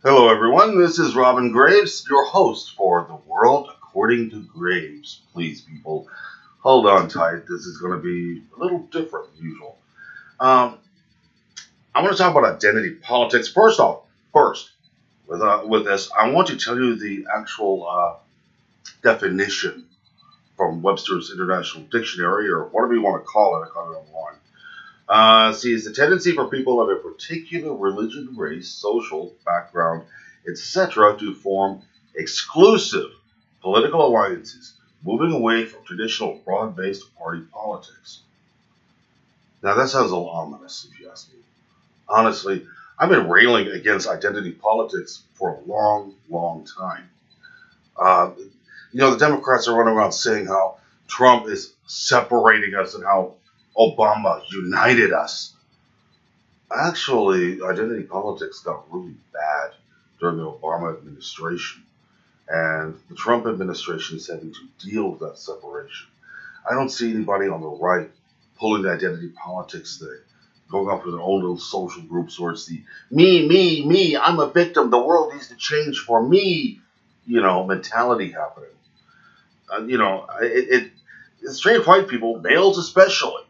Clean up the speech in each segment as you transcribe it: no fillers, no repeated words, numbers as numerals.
Hello, everyone. This is Robin Graves, your host for The World According to Graves. Please, people, hold on tight. This is going to be a little different than usual. Um, I want to talk about identity politics. First, with this, I want to tell you the actual definition from Webster's International Dictionary, or whatever you want to call it. I call it online. It's the tendency for people of a particular religion, race, social background, etc., to form exclusive political alliances, moving away from traditional broad-based party politics. Now, that sounds a little ominous, if you ask me. Honestly, I've been railing against identity politics for a long, long time. Uh, the Democrats are running around saying how Trump is separating us and how Obama united us. Actually, identity politics got really bad during the Obama administration, and the Trump administration is having to deal with that separation. I don't see anybody on the right pulling the identity politics thing, going off with their own little social groups where it's the me, I'm a victim, the world needs to change for me, mentality happening. Straight white people, males especially,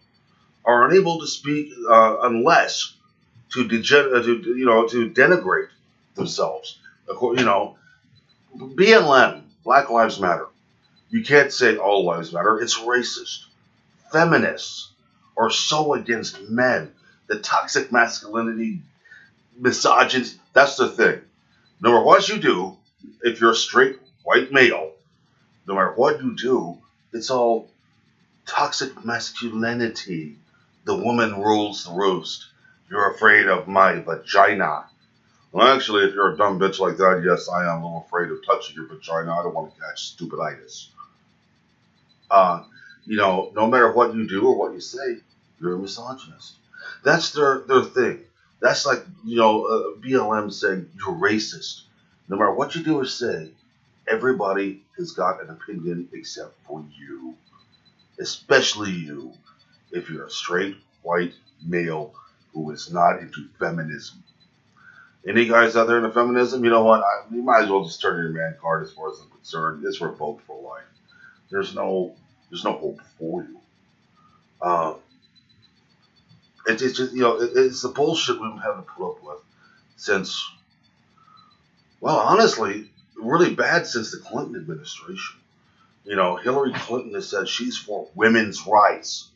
are unable to speak unless to denigrate themselves. BLM, Black Lives Matter. You can't say all lives matter. It's racist. Feminists are so against men. The toxic masculinity, misogyny, that's the thing. No matter what you do, if you're a straight white male, no matter what you do, it's all toxic masculinity. The woman rules the roost. You're afraid of my vagina. Well, actually, if you're a dumb bitch like that, yes, I am a little afraid of touching your vagina. I don't want to catch stupiditis. No matter what you do or what you say, you're a misogynist. That's their thing. That's like, BLM saying you're racist. No matter what you do or say, everybody has got an opinion except for you. Especially you, if you're a straight, white male who is not into feminism. Any guys out there into feminism, you know what? You might as well just turn your man card as far as I'm concerned. It's revoked for life. There's no hope for you. Uh, it's just, it's the bullshit we've been having to put up with since, well, honestly, really bad since the Clinton administration. Hillary Clinton has said she's for women's rights,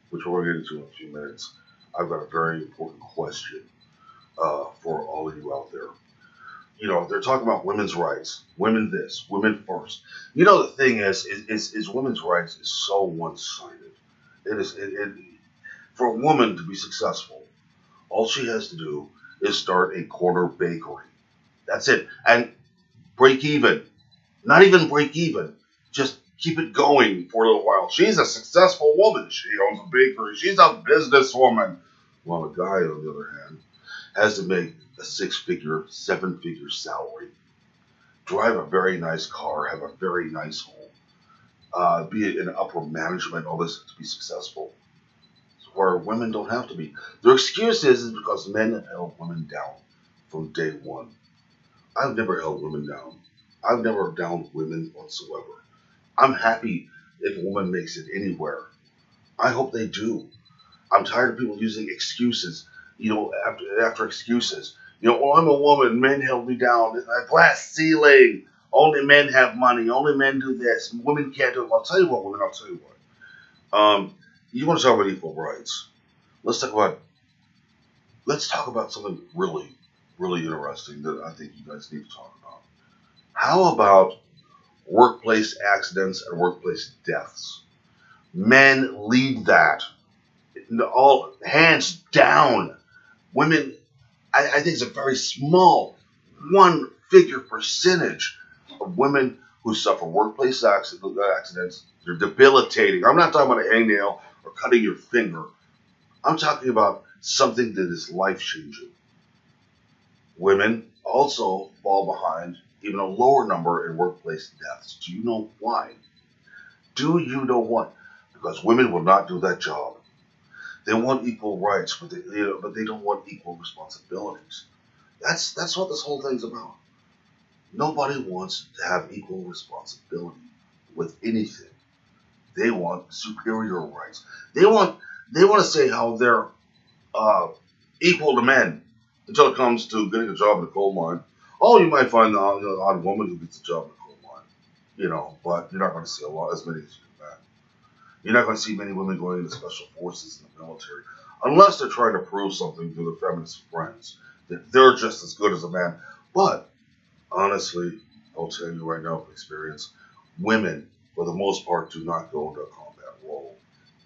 which we're going to get into in a few minutes. I've got a very important question for all of you out there. They're talking about women's rights, women this, women first. The thing is women's rights is so one-sided. For a woman to be successful, all she has to do is start a corner bakery. That's it. And break even. Not even break even. Just keep it going for a little while. She's a successful woman. She owns a bakery. She's a businesswoman. While a guy, on the other hand, has to make a 6-figure, 7-figure salary, drive a very nice car, have a very nice home, be in upper management, all this to be successful. Where women don't have to be. Their excuse is because men have held women down from day one. I've never held women down. I've never downed women whatsoever. I'm happy if a woman makes it anywhere. I hope they do. I'm tired of people using excuses, after excuses. I'm a woman, men held me down. It's a glass ceiling. Only men have money. Only men do this. Women can't do it. I'll tell you what, women, I'll tell you what. You want to talk about equal rights. Let's talk about something really, really interesting that I think you guys need to talk about. How about workplace accidents and workplace deaths? Men lead that. All hands down. Women, I think it's a very small, one-figure percentage of women who suffer workplace accidents. They're debilitating. I'm not talking about a hangnail or cutting your finger. I'm talking about something that is life-changing. Women also fall behind even a lower number in workplace deaths. Do you know why? Do you know why? Because women will not do that job. They want equal rights, but they don't want equal responsibilities. That's what this whole thing's about. Nobody wants to have equal responsibility with anything. They want superior rights. They want they want to say how they're uh, equal to men until it comes to getting a job in a coal mine. Oh, you might find an odd woman who gets a job in a coal mine, but you're not going to see as many as you do that. You're not going to see many women going into special forces in the military unless they're trying to prove something to their feminist friends that they're just as good as a man. But honestly, I'll tell you right now from experience, women, for the most part, do not go into a combat role,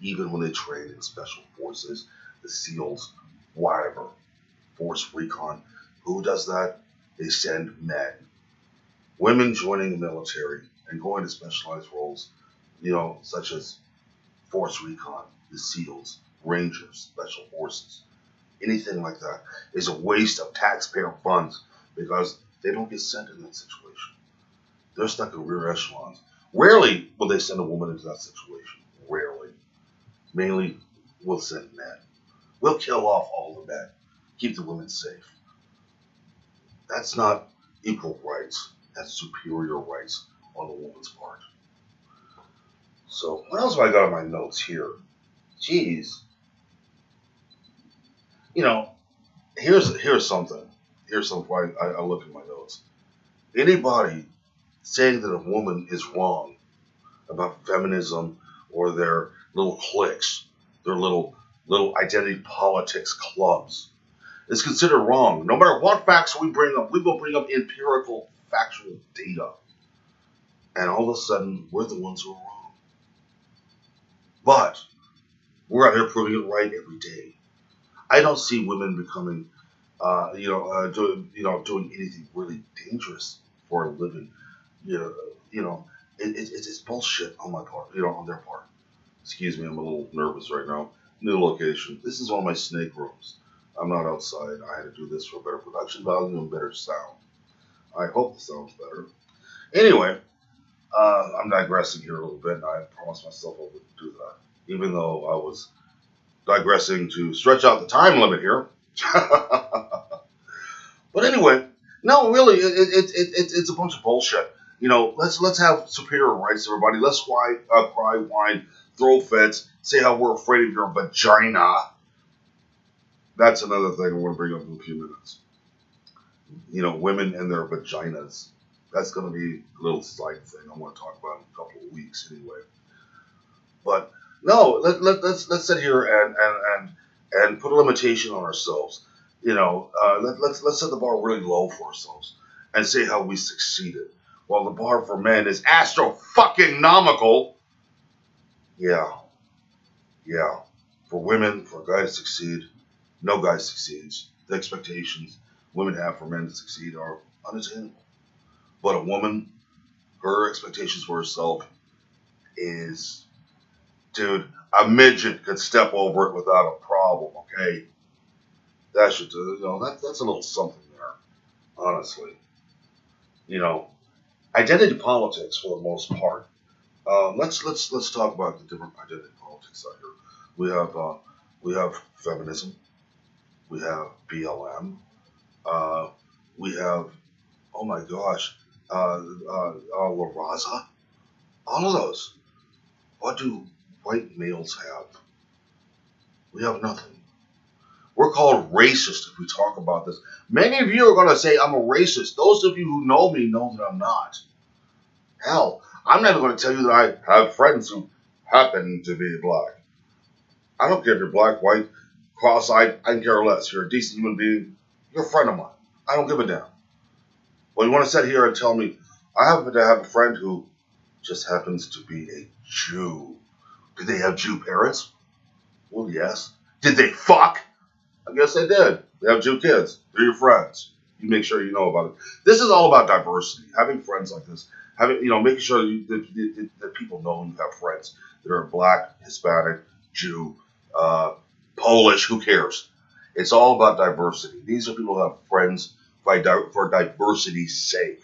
even when they train in special forces, the SEALs, whatever, force recon. Who does that? They send men. Women joining the military and going to specialized roles, such as force recon, the SEALs, Rangers, special forces, anything like that, is a waste of taxpayer funds because they don't get sent in that situation. They're stuck in rear echelons. Rarely will they send a woman into that situation. Rarely. Mainly, we'll send men. We'll kill off all the men. Keep the women safe. That's not equal rights. That's superior rights on the woman's part. So, what else have I got on my notes here? Jeez. You know, here's something. Here's something I look at my notes. Anybody saying that a woman is wrong about feminism or their little cliques, their little identity politics clubs, is considered wrong. No matter what facts we bring up, we will bring up empirical, factual data. And all of a sudden, we're the ones who are wrong. But we're out here proving it right every day. I don't see women becoming, doing anything really dangerous for a living. It's bullshit on my part, on their part. Excuse me, I'm a little nervous right now. New location. This is one of my snake rooms. I'm not outside. I had to do this for better production value and better sound. I hope the sound's better. Anyway, I'm digressing here a little bit, and I promised myself I wouldn't do that, even though I was digressing to stretch out the time limit here. But anyway, no, really, it's a bunch of bullshit. Let's have superior rights, everybody. Let's cry, whine, throw fits, say how we're afraid of your vagina. That's another thing I want to bring up in a few minutes. Women and their vaginas. That's going to be a little side thing I want to talk about in a couple of weeks anyway. But no, let's sit here and put a limitation on ourselves. Let's set the bar really low for ourselves and say how we succeeded. While the bar for men is astro-fucking-nomical. Yeah. For women, for a guy to succeed, no guy succeeds. The expectations women have for men to succeed are unattainable. But a woman, her expectations for herself is, dude, a midget could step over it without a problem, okay? That should, that's a little something there, honestly. Identity politics for the most part. Let's talk about the different identity politics out here. We have feminism. We have BLM. We have, oh my gosh, La Raza. All of those. What do white males have? We have nothing. We're called racist if we talk about this. Many of you are going to say I'm a racist. Those of you who know me know that I'm not. Hell, I'm never going to tell you that I have friends who happen to be black. I don't care if you're black, white, cross-eyed. I can care less. You're a decent human being. You're a friend of mine. I don't give a damn. Well, you want to sit here and tell me I happen to have a friend who just happens to be a Jew. Did they have Jew parents? Well, yes. Did they fuck? I guess they did. They have Jew kids. They're your friends. You make sure you know about it. This is all about diversity. Having friends like this. Making sure that people know you have friends that are black, Hispanic, Jew, Polish. Who cares? It's all about diversity. These are people who have friends for diversity's sake.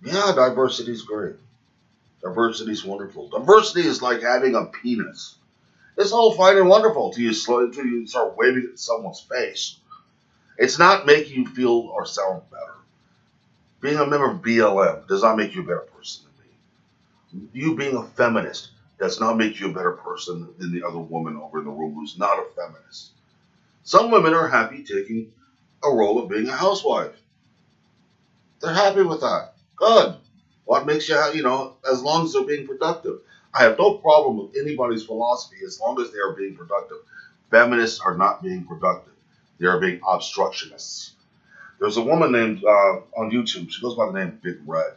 Yeah, diversity is great. Diversity is wonderful. Diversity is like having a penis. It's all fine and wonderful till you start waving it in someone's face. It's not making you feel or sound better. Being a member of BLM does not make you a better person than me. You being a feminist does not make you a better person than the other woman over in the room who's not a feminist. Some women are happy taking a role of being a housewife. They're happy with that. Good. What makes you, as long as they're being productive. I have no problem with anybody's philosophy as long as they are being productive. Feminists are not being productive. They are being obstructionists. There's a woman named, on YouTube, she goes by the name Big Red.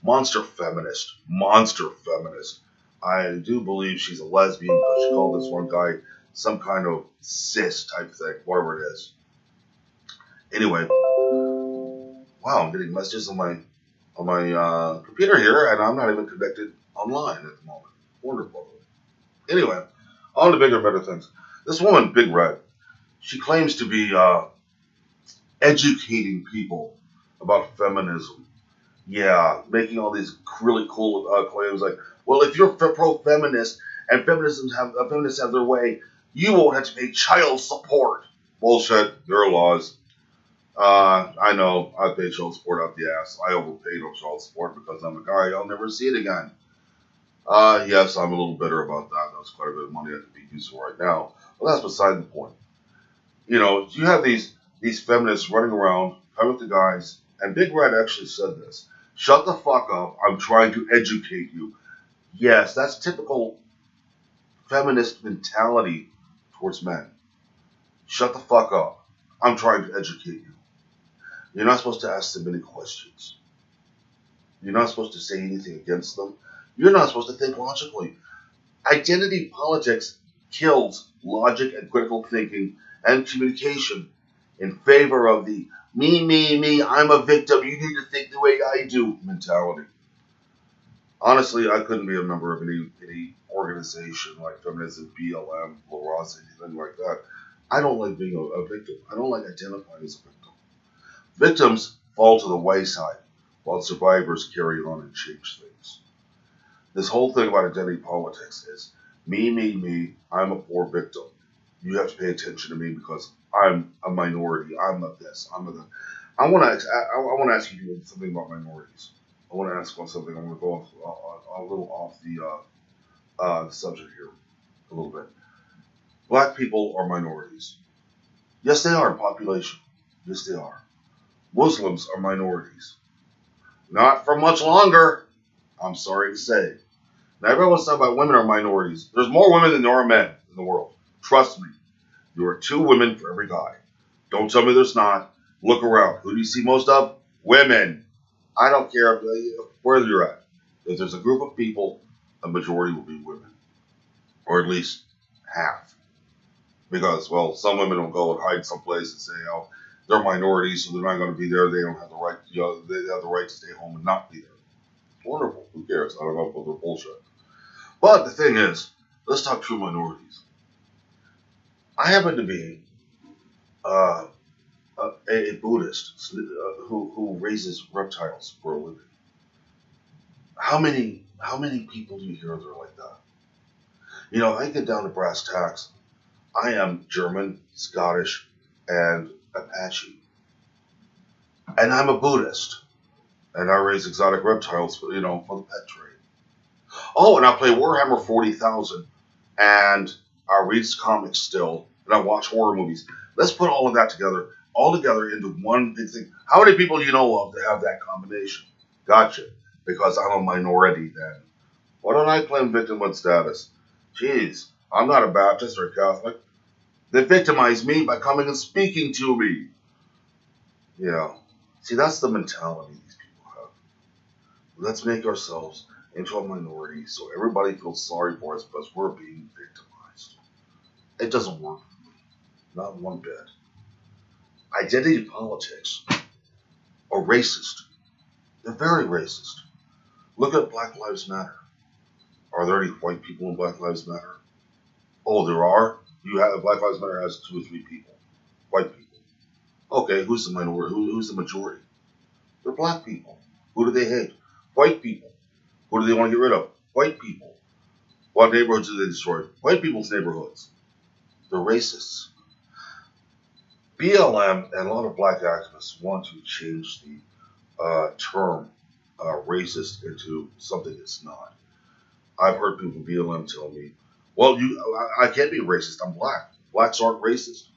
Monster feminist. Monster feminist. I do believe she's a lesbian because she called this one guy some kind of cis type thing, whatever it is. Anyway, wow, I'm getting messages on my computer here, and I'm not even connected online at the moment. Wonderful. Anyway, on to bigger, better things. This woman, Big Red, she claims to be educating people about feminism. Yeah, making all these really cool claims like, well, if you're pro-feminist and feminists have their way, you won't have to pay child support. Bullshit. There are laws. I know. I pay child support out the ass. I overpaid on child support because I'm a guy. I'll never see it again. Yes, I'm a little bitter about that. That's quite a bit of money I could be using right now. But that's beside the point. You have these feminists running around, coming to guys, and Big Red actually said this. Shut the fuck up. I'm trying to educate you. Yes, that's typical feminist mentality towards men. Shut the fuck up. I'm trying to educate you. You're not supposed to ask them any questions. You're not supposed to say anything against them. You're not supposed to think logically. Identity politics kills logic and critical thinking and communication in favor of the me, I'm a victim, you need to think the way I do mentality. Honestly, I couldn't be a member of any organization like feminism, BLM, La Raza, anything like that. I don't like being a victim. I don't like identifying as a victim. Victims fall to the wayside while survivors carry on and change things. This whole thing about identity politics is me, I'm a poor victim. You have to pay attention to me because I'm a minority. I'm a this. I'm a that. I want to ask you something about minorities. I want to ask about something. I want to go a little off the subject here a little bit. Black people are minorities. Yes, they are in population. Yes, they are. Muslims are minorities. Not for much longer. I'm sorry to say. Now, everyone wants to talk about women are minorities. There's more women than there are men in the world. Trust me. There are 2 women for every guy. Don't tell me there's not. Look around. Who do you see most of? Women. I don't care where you're at. If there's a group of people, a majority will be women. Or at least half. Because, well, some women will go and hide someplace and say, oh, they're minorities, so they're not going to be there. They don't have the right, they have the right to stay home and not be there. Wonderful. Who cares? I don't know if they're bullshit. But the thing is, let's talk true minorities. I happen to be a Buddhist who raises reptiles for a living. How many people do you hear that are like that? I get down to brass tacks. I am German, Scottish, and Apache. And I'm a Buddhist. And I raise exotic reptiles for the pet trade. Oh, and I play Warhammer 40,000. And I read comics still. And I watch horror movies. Let's put all of that all together into one big thing. How many people do you know of that have that combination? Gotcha. Because I'm a minority then. Why don't I claim victimhood status? Jeez, I'm not a Baptist or a Catholic. They victimize me by coming and speaking to me. Yeah. See, that's the mentality these people have. Let's make ourselves into a minority so everybody feels sorry for us because we're being victimized. It doesn't work for me. Not one bit. Identity politics are racist. They're very racist. Look at Black Lives Matter. Are there any white people in Black Lives Matter? Oh, there are? Black Lives Matter has 2 or 3 people. White people. Okay, who's the minority? Who's the majority? They're black people. Who do they hate? White people. Who do they want to get rid of? White people. What neighborhoods do they destroy? White people's neighborhoods. They're racists. BLM and a lot of black activists want to change the term racist into something it's not. I've heard people from BLM tell me, "Well, I can't be racist. I'm black. Blacks aren't racist."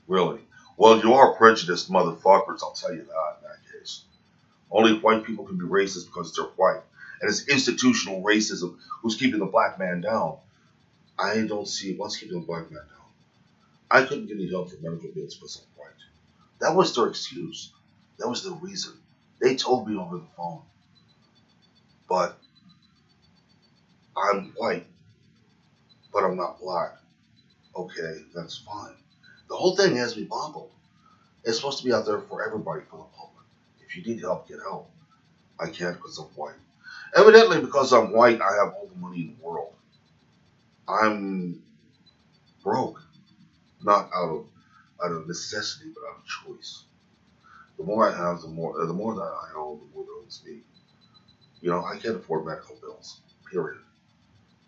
Really? Well, you are prejudiced motherfuckers. I'll tell you that in that case. Only white people can be racist because they're white, and it's institutional racism who's keeping the black man down. I don't see what's keeping the black man down. I couldn't get any help for medical bills because I'm white. That was their excuse. That was the reason. They told me over the phone. But I'm white, but I'm not black. Okay, that's fine. The whole thing has me boggled. It's supposed to be out there for everybody, for the public. If you need help, get help. I can't because I'm white. Evidently, because I'm white, I have all the money in the world. I'm broke, not out of necessity, but out of choice. The more I have, the more that I own, the more that owns me. You know, I can't afford medical bills. Period.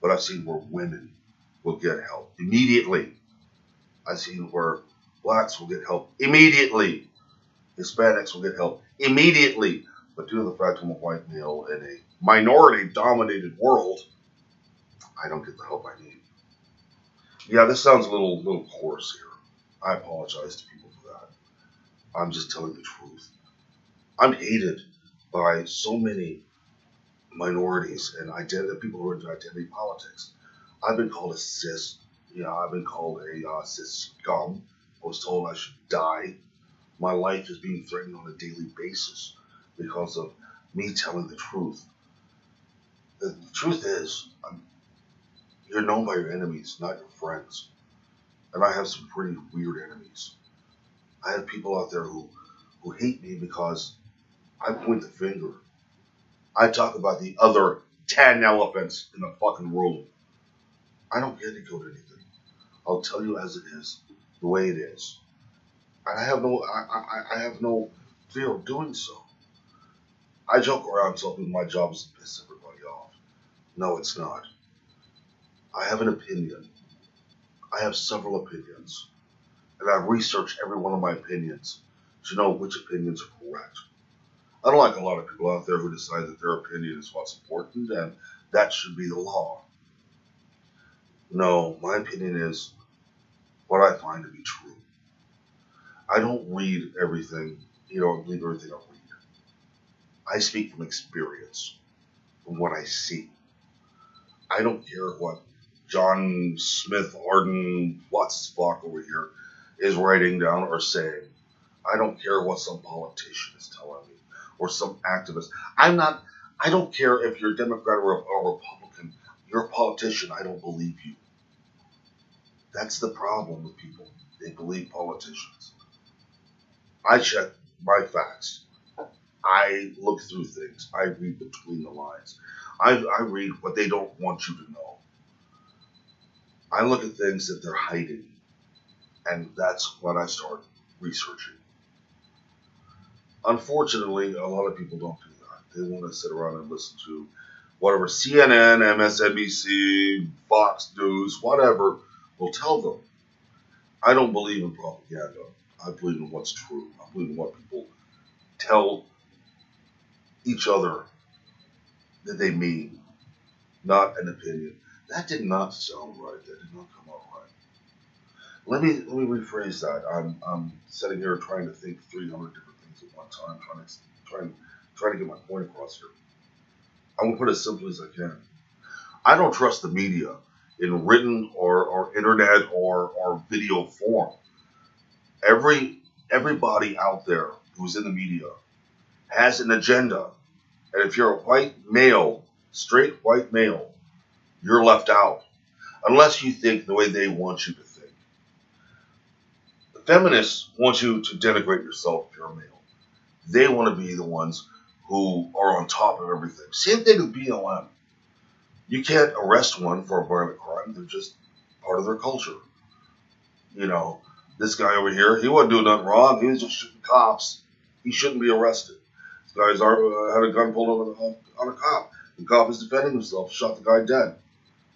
But I've seen where women will get help immediately. I've seen where blacks will get help immediately. Hispanics will get help immediately. But due to the fact I'm a white male in a minority-dominated world, I don't get the help I need. Yeah, this sounds a little coarse here. I apologize to people for that. I'm just telling the truth. I'm hated by so many minorities and people who are into identity politics. I've been called a cis. I've been called a cis scum. I was told I should die. My life is being threatened on a daily basis because of me telling the truth. The truth is, you're known by your enemies, not your friends. And I have some pretty weird enemies. I have people out there who hate me because I point the finger. I talk about the other 10 elephants in the fucking room. I don't get to go to anything. I'll tell you as it is, the way it is. And I have no fear of doing so. I joke around telling people my job is to piss everybody off. No, it's not. I have an opinion. I have several opinions. And I've researched every one of my opinions to know which opinions are correct. Unlike a lot of people out there who decide that their opinion is what's important and that should be the law. No, my opinion is what I find to be true. I don't read everything, believe everything I read. I speak from experience, from what I see. I don't care what John Smith Arden, what's fuck over here, is writing down or saying. I don't care what some politician is telling me or some activist. I don't care if you're a Democrat or a Republican. You're a politician. I don't believe you. That's the problem with people. They believe politicians. I check my facts. I look through things. I read between the lines. I read what they don't want you to know. I look at things that they're hiding. And that's when I start researching. Unfortunately, a lot of people don't do that. They want to sit around and listen to whatever CNN, MSNBC, Fox News, whatever will tell them. I don't believe in propaganda. I believe in what's true. I believe in what people tell each other that they mean, not an opinion. That did not sound right. That did not come out right. Let me rephrase that. I'm sitting here trying to think 300 different things at one time, trying to get my point across here. I'm gonna put it as simply as I can. I don't trust the media in written or internet or video form. Everybody out there who's in the media has an agenda, and if you're a white male, straight white male, you're left out unless you think the way they want you to think. The feminists want you to denigrate yourself if you're a male. They want to be the ones who are on top of everything. Same thing with BLM. You can't arrest one for a violent crime. They're just part of their culture. This guy over here, he wasn't doing nothing wrong. He was just shooting cops. He shouldn't be arrested. This guy's had a gun pulled on a cop. The cop is defending himself, shot the guy dead.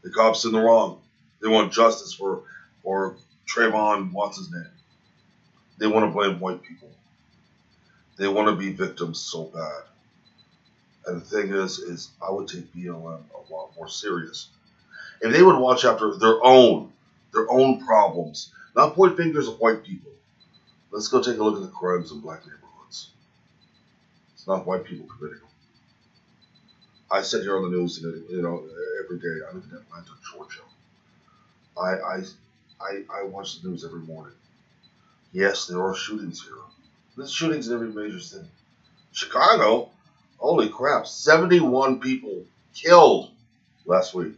The cop's in the wrong. They want justice for Trayvon, what's his name? They want to blame white people. They want to be victims so bad. And the thing is I would take BLM a lot more serious. If they would watch after their own problems, not point fingers at white people. Let's go take a look at the crimes in black neighborhoods. It's not white people committing them. I sit here on the news, every day. I live in Atlanta, Georgia. I, I, I watch the news every morning. Yes, there are shootings here. There's shootings in every major city. Chicago, holy crap, 71 people killed last week.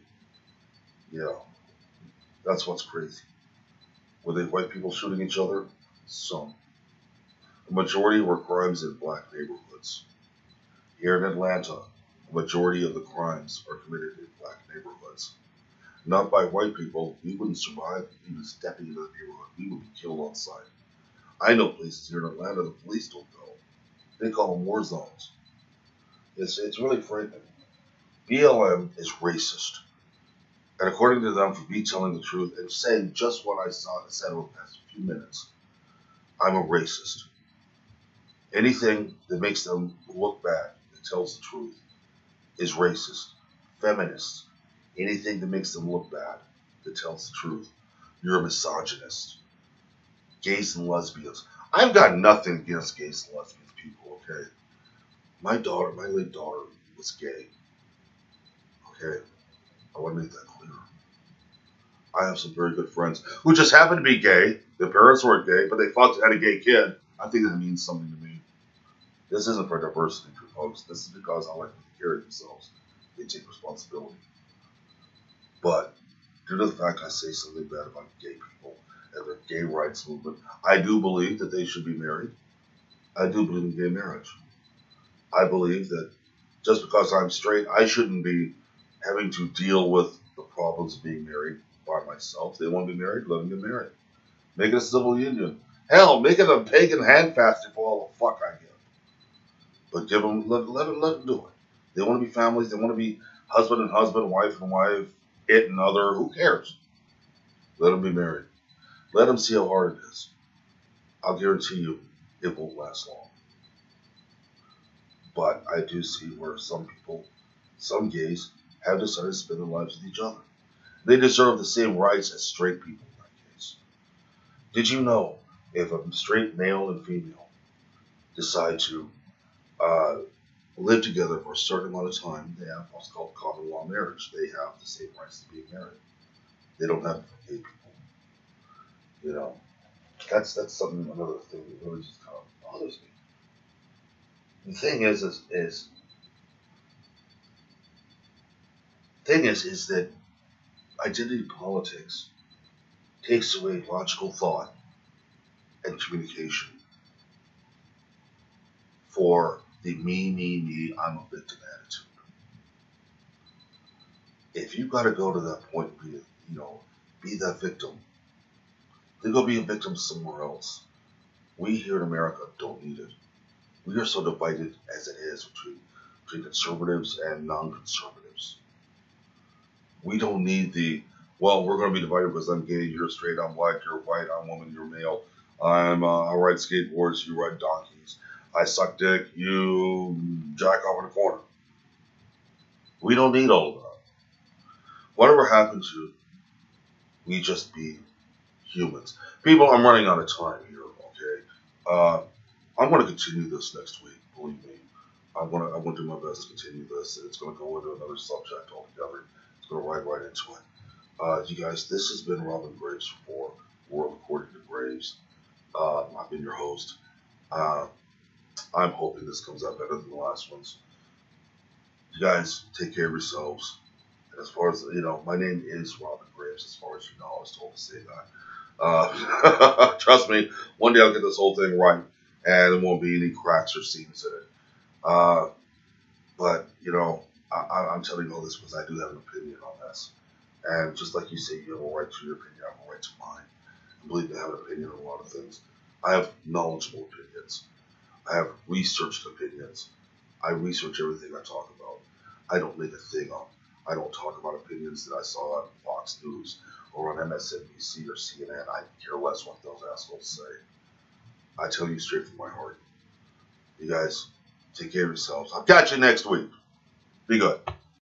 Yeah, that's what's crazy. Were they white people shooting each other? Some. The majority were crimes in black neighborhoods. Here in Atlanta, a majority of the crimes are committed in black neighborhoods. Not by white people. We wouldn't survive even stepping into the neighborhood. We would be killed on sight. I know places here in Atlanta the police don't go. They call them war zones. It's really frightening. BLM is racist. And according to them, for me telling the truth and saying just what I saw and said over the past few minutes, I'm a racist. Anything that makes them look bad, that tells the truth, is racist. Feminists, anything that makes them look bad, that tells the truth, you're a misogynist. Gays and lesbians. I've got nothing against gays and lesbians people, okay? My late daughter was gay, okay? I want to make that clear. I have some very good friends who just happen to be gay. Their parents weren't gay, but they fucked had a gay kid. I think that means something to me. This isn't for diversity, folks. This is because I like them to carry themselves. They take responsibility. But due to the fact I say something bad about gay people and their gay rights movement, I do believe that they should be married. I do believe in gay marriage. I believe that just because I'm straight, I shouldn't be having to deal with the problems of being married by myself. They want to be married, let them get married. Make it a civil union. Hell, make it a pagan hand fasting for all the fuck I give. But let them do it. They want to be families. They want to be husband and husband, wife and wife, it and other. Who cares? Let them be married. Let them see how hard it is. I'll guarantee you it won't last long. But I do see where some people, some gays, have decided to spend their lives with each other. They deserve the same rights as straight people in that case. Did you know if a straight male and female decide to uh, live together for a certain amount of time, they have what's called common law marriage. They have the same rights to being married. They don't have it for gay people. You know, that's something another thing that really just kind of bothers me. The thing is that identity politics takes away logical thought and communication for the me, I'm a victim attitude. If you've got to go to that point, be that victim, then go be a victim somewhere else. We here in America don't need it. We are so divided as it is between conservatives and non-conservatives. We don't need we're going to be divided because I'm gay, you're straight, I'm black, you're white, I'm woman, you're male. I ride skateboards, you ride donkeys. I suck dick, you jack off in a corner. We don't need all of that. Whatever happens to we just be humans. People, I'm running out of time here, okay? I'm going to continue this next week, believe me. I'm going to do my best to continue this. It's going to go into another subject altogether. It's going to ride right into it. You guys, this has been Robin Graves for World According to Graves. I've been your host. I'm hoping this comes out better than the last ones. You guys, take care of yourselves. And as far as, my name is Robin Graves, as far as you know, I was told to say that. Trust me, one day I'll get this whole thing right, and there won't be any cracks or seams in it. But, I'm telling you all this because I do have an opinion on this. And just like you say, you have a right to your opinion, I have a right to mine. I believe I have an opinion on a lot of things. I have knowledgeable opinions. I have researched opinions. I research everything I talk about. I don't make a thing up. I don't talk about opinions that I saw on Fox News or on MSNBC or CNN. I care less what those assholes say. I tell you straight from my heart. You guys take care of yourselves. I'll catch you next week. Be good.